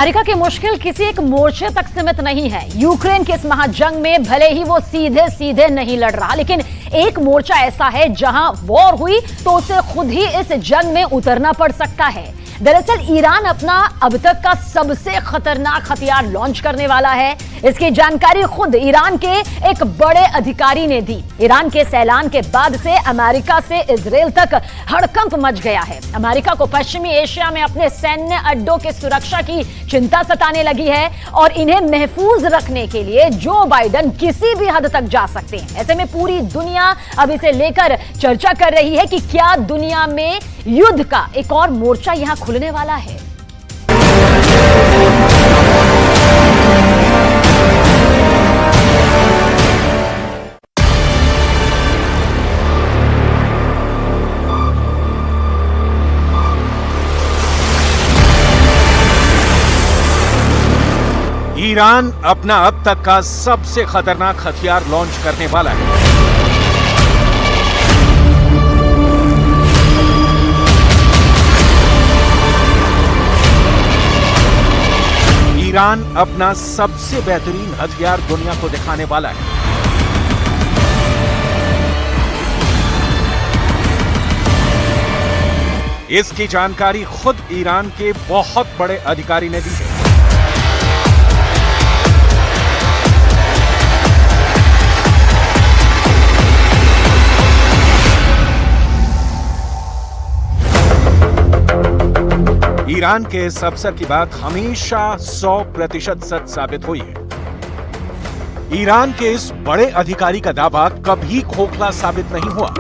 America की मुश्किल किसी एक मोर्चे तक सीमित नहीं है। यूक्रेन के इस महाजंग में भले ही वो सीधे सीधे नहीं लड़ रहा, लेकिन एक मोर्चा ऐसा है जहां वॉर हुई तो उसे खुद ही इस जंग में उतरना पड़ सकता है। दरअसल ईरान अपना अब तक का सबसे खतरनाक हथियार लॉन्च करने वाला है। इसकी जानकारी खुद ईरान के एक बड़े अधिकारी ने दी। ईरान के इस ऐलान के बाद से अमेरिका से इजराइल तक हड़कंप मच गया है। अमेरिका को पश्चिमी एशिया में अपने सैन्य अड्डों की सुरक्षा की चिंता सताने लगी है और इन्हें महफूज रखने के लिए जो बाइडेन किसी भी हद तक जा सकते हैं। ऐसे में पूरी दुनिया अब इसे लेकर चर्चा कर रही है कि क्या दुनिया में युद्ध का एक और मोर्चा यहां खुलने वाला है। ईरान अपना अब तक का सबसे खतरनाक हथियार लॉन्च करने वाला है। ईरान अपना सबसे बेहतरीन हथियार दुनिया को दिखाने वाला है। इसकी जानकारी खुद ईरान के बहुत बड़े अधिकारी ने दी है। ईरान के इस अफसर की बात हमेशा 100% सच साबित हुई है। ईरान के इस बड़े अधिकारी का दावा कभी खोखला साबित नहीं हुआ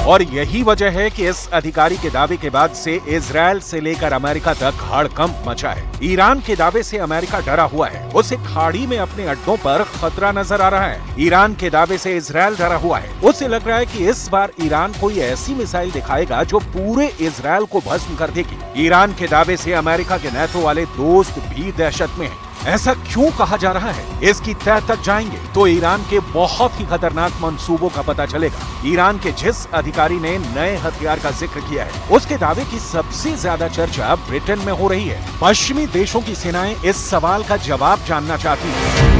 और यही वजह है कि इस अधिकारी के दावे के बाद से इजराइल से लेकर अमेरिका तक हड़कंप मचा है। ईरान के दावे से अमेरिका डरा हुआ है। उसे खाड़ी में अपने अड्डों पर खतरा नजर आ रहा है। ईरान के दावे से इजराइल डरा हुआ है। उसे लग रहा है कि इस बार ईरान कोई ऐसी मिसाइल दिखाएगा जो पूरे इजराइल को भस्म कर देगी। ईरान के दावे से अमेरिका के नेटो वाले दोस्त भी दहशत में हैं। ऐसा क्यों कहा जा रहा है, इसकी तह तक जाएंगे तो ईरान के बहुत ही खतरनाक मंसूबों का पता चलेगा। ईरान के जिस अधिकारी ने नए हथियार का जिक्र किया है, उसके दावे की सबसे ज्यादा चर्चा ब्रिटेन में हो रही है। पश्चिमी देशों की सेनाएं इस सवाल का जवाब जानना चाहती हैं।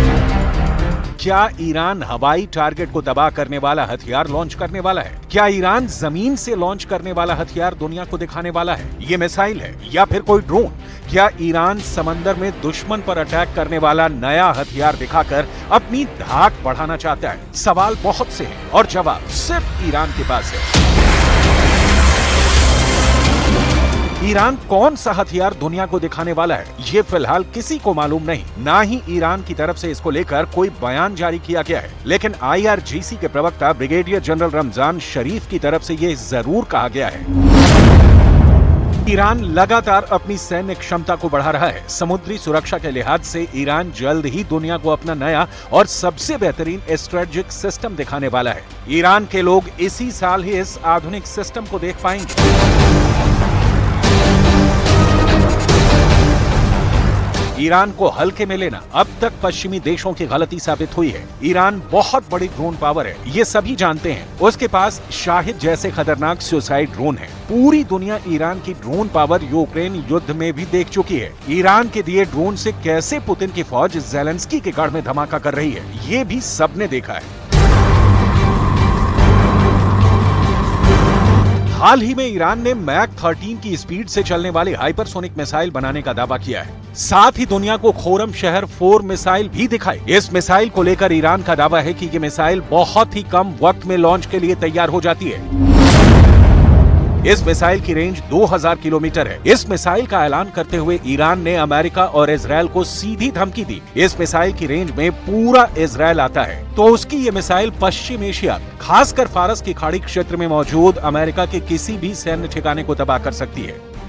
क्या ईरान हवाई टारगेट को तबाह करने वाला हथियार लॉन्च करने वाला है? क्या ईरान जमीन से लॉन्च करने वाला हथियार दुनिया को दिखाने वाला है? ये मिसाइल है या फिर कोई ड्रोन? क्या ईरान समंदर में दुश्मन पर अटैक करने वाला नया हथियार दिखाकर अपनी धाक बढ़ाना चाहता है? सवाल बहुत से हैं और जवाब सिर्फ ईरान के पास है। ईरान कौन सा हथियार दुनिया को दिखाने वाला है, ये फिलहाल किसी को मालूम नहीं। ना ही ईरान की तरफ से इसको लेकर कोई बयान जारी किया गया है। लेकिन IRGC के प्रवक्ता ब्रिगेडियर जनरल रमजान शरीफ की तरफ से ये जरूर कहा गया है ईरान लगातार अपनी सैन्य क्षमता को बढ़ा रहा है। समुद्री सुरक्षा के लिहाज से ईरान जल्द ही दुनिया को अपना नया और सबसे बेहतरीन स्ट्रेटेजिक सिस्टम दिखाने वाला है। ईरान के लोग इसी साल ही इस आधुनिक सिस्टम को देख पाएंगे। ईरान को हल्के में लेना अब तक पश्चिमी देशों की गलती साबित हुई है। ईरान बहुत बड़ी ड्रोन पावर है, ये सभी जानते हैं। उसके पास शाहिद जैसे खतरनाक सुसाइड ड्रोन है। पूरी दुनिया ईरान की ड्रोन पावर यूक्रेन युद्ध में भी देख चुकी है। ईरान के दिए ड्रोन से कैसे पुतिन की फौज ज़ेलेंस्की के गढ़ में धमाका कर रही है, ये भी सबने देखा है। हाल ही में ईरान ने मैक 13 की स्पीड से चलने वाली हाइपरसोनिक मिसाइल बनाने का दावा किया है। साथ ही दुनिया को खोरम शहर 4 मिसाइल भी दिखाई। इस मिसाइल को लेकर ईरान का दावा है कि ये मिसाइल बहुत ही कम वक्त में लॉन्च के लिए तैयार हो जाती है। इस मिसाइल की रेंज 2000 किलोमीटर है। इस मिसाइल का ऐलान करते हुए ईरान ने अमेरिका और इजराइल को सीधी धमकी दी। इस मिसाइल की रेंज में पूरा इजराइल आता है तो उसकी ये मिसाइल पश्चिम एशिया, खासकर फारस की खाड़ी क्षेत्र में मौजूद अमेरिका के किसी भी सैन्य ठिकाने को तबाह कर सकती है।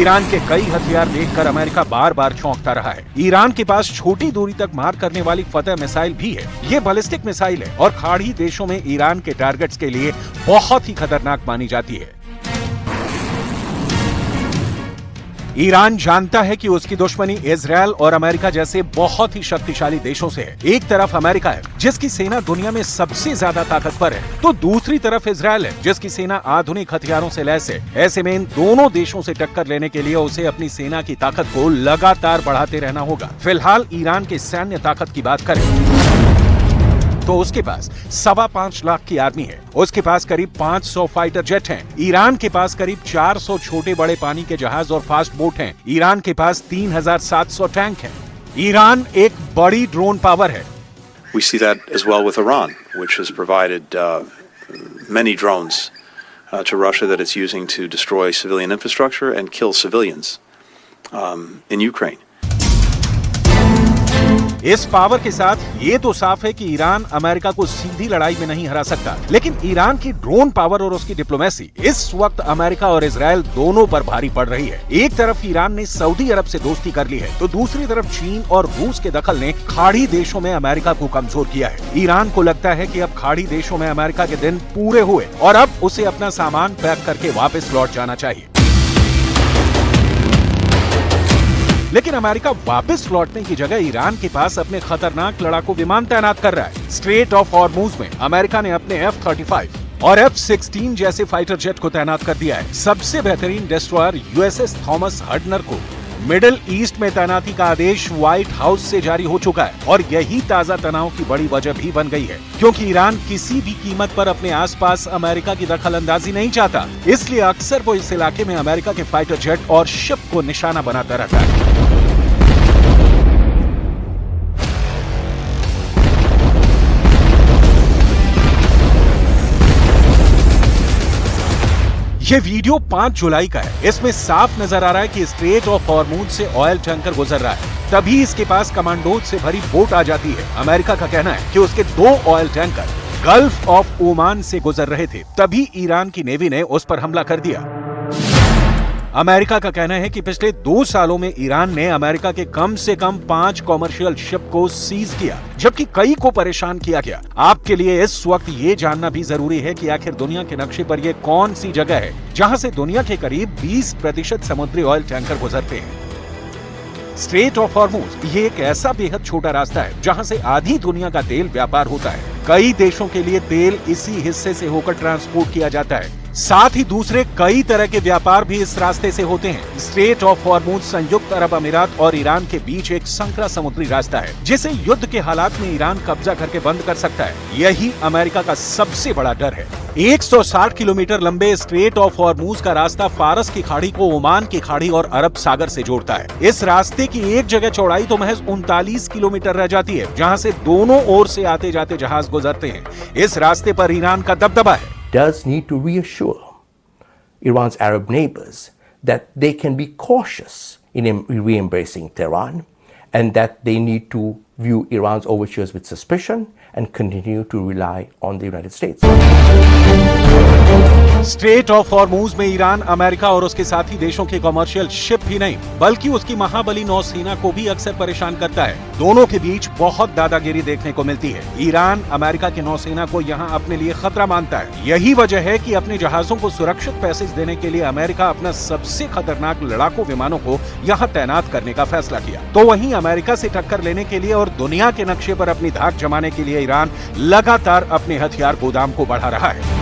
ईरान के कई हथियार देखकर अमेरिका बार बार चौंकता रहा है। ईरान के पास छोटी दूरी तक मार करने वाली फतह मिसाइल भी है। ये बैलिस्टिक मिसाइल है और खाड़ी देशों में ईरान के टारगेट्स के लिए बहुत ही खतरनाक मानी जाती है। ईरान जानता है कि उसकी दुश्मनी इजराइल और अमेरिका जैसे बहुत ही शक्तिशाली देशों से है। एक तरफ अमेरिका है जिसकी सेना दुनिया में सबसे ज्यादा ताकतवर है, तो दूसरी तरफ इजराइल है जिसकी सेना आधुनिक हथियारों से लैस है। ऐसे में इन दोनों देशों से टक्कर लेने के लिए उसे अपनी सेना की ताकत को लगातार बढ़ाते रहना होगा। फिलहाल ईरान की सैन्य ताकत की बात करें तो उसके पास 5.25 लाख की आर्मी है, उसके पास करीब 500 फाइटर जेट हैं, ईरान के पास करीब 400 छोटे बड़े पानी के जहाज और फास्ट बोट हैं, ईरान के पास 3700 टैंक हैं। ईरान एक बड़ी ड्रोन पावर है। We see that as well with Iran, which has provided many drones to Russia that it's using to destroy civilian infrastructure and kill civilians in Ukraine. इस power के साथ ये तो साफ है कि ईरान अमेरिका को सीधी लड़ाई में नहीं हरा सकता, लेकिन ईरान की ड्रोन पावर और उसकी डिप्लोमेसी इस वक्त अमेरिका और इजराइल दोनों पर भारी पड़ रही है। एक तरफ ईरान ने सऊदी अरब से दोस्ती कर ली है, तो दूसरी तरफ चीन और रूस के दखल ने खाड़ी देशों में अमेरिका को कमजोर किया है। ईरान को लगता है कि अब खाड़ी देशों में अमेरिका के दिन पूरे हुए और अब उसे अपना सामान पैक करके वापस लौट जाना चाहिए। लेकिन अमेरिका वापस लौटने की जगह ईरान के पास अपने खतरनाक लड़ाकू विमान तैनात कर रहा है। स्ट्रेट ऑफ हॉर्मुज में अमेरिका ने अपने F-35 और F-16 जैसे फाइटर जेट को तैनात कर दिया है। सबसे बेहतरीन डिस्ट्रॉयर USS थॉमस हडनर को मिडिल ईस्ट में तैनाती का आदेश व्हाइट हाउस से जारी हो चुका है और यही ताजा तनाव की बड़ी वजह भी बन गई है, क्योंकि ईरान किसी भी कीमत पर अपने आसपास अमेरिका की दखल अंदाजी नहीं चाहता। इसलिए अक्सर वो इस इलाके में अमेरिका के फाइटर जेट और शिप को निशाना बनाता रहता है। ये वीडियो 5 जुलाई का है। इसमें साफ नजर आ रहा है कि स्ट्रेट ऑफ हॉर्मुज से ऑयल टैंकर गुजर रहा है, तभी इसके पास कमांडोज से भरी बोट आ जाती है। अमेरिका का कहना है कि उसके 2 oil tanker gulf of Oman से गुजर रहे थे, तभी ईरान की नेवी ने उस पर हमला कर दिया। अमेरिका का कहना है कि पिछले 2 सालों में ईरान ने अमेरिका के कम से कम 5 कॉमर्शियल शिप को सीज किया, जबकि कई को परेशान किया गया। आपके लिए इस वक्त ये जानना भी जरूरी है कि आखिर दुनिया के नक्शे पर ये कौन सी जगह है जहां से दुनिया के करीब 20% समुद्री ऑयल टैंकर गुजरते हैं। स्ट्रेट ऑफ हॉर्मुज ये एक ऐसा बेहद छोटा रास्ता है जहां से आधी दुनिया का तेल व्यापार होता है। कई देशों के लिए तेल इसी हिस्से से होकर ट्रांसपोर्ट किया जाता है, साथ ही दूसरे कई तरह के व्यापार भी इस रास्ते से होते हैं। स्ट्रेट ऑफ हॉर्मुज संयुक्त अरब अमीरात और ईरान के बीच एक संकरा समुद्री रास्ता है, जिसे युद्ध के हालात में ईरान कब्जा करके बंद कर सकता है। यही अमेरिका का सबसे बड़ा डर है। 160 किलोमीटर लंबे स्ट्रेट ऑफ हॉर्मुज का रास्ता फारस की खाड़ी को ओमान की खाड़ी और अरब सागर से जोड़ता है। इस रास्ते की एक जगह चौड़ाई तो महज 39 किलोमीटर रह जाती है, जहां से दोनों ओर से आते जाते जहाज गुजरते हैं। इस रास्ते पर ईरान का दबदबा है। Does need to reassure Iran's Arab neighbors that they can be cautious in re-embracing Tehran and that they need to view Iran's overtures with suspicion and continue to rely on the United States. Straight of Hormuz में Iran America और उसके साथी देशों के commercial ship ही नहीं बल्कि उसकी महाबली नौसेना को भी अक्सर परेशान करता है। दोनों के बीच बहुत दादागिरी देखने को मिलती है। ईरान अमेरिका की नौसेना को यहाँ अपने लिए खतरा मानता है। यही वजह है कि अपने जहाजों को सुरक्षित पैसेज देने के लिए अमेरिका अपना सबसे खतरनाक लड़ाकू विमानों को यहाँ तैनात करने का फैसला किया। तो वहीं अमेरिका से टक्कर लेने के लिए और दुनिया के नक्शे पर अपनी धाक जमाने के लिए ईरान लगातार अपने हथियार गोदाम को बढ़ा रहा है।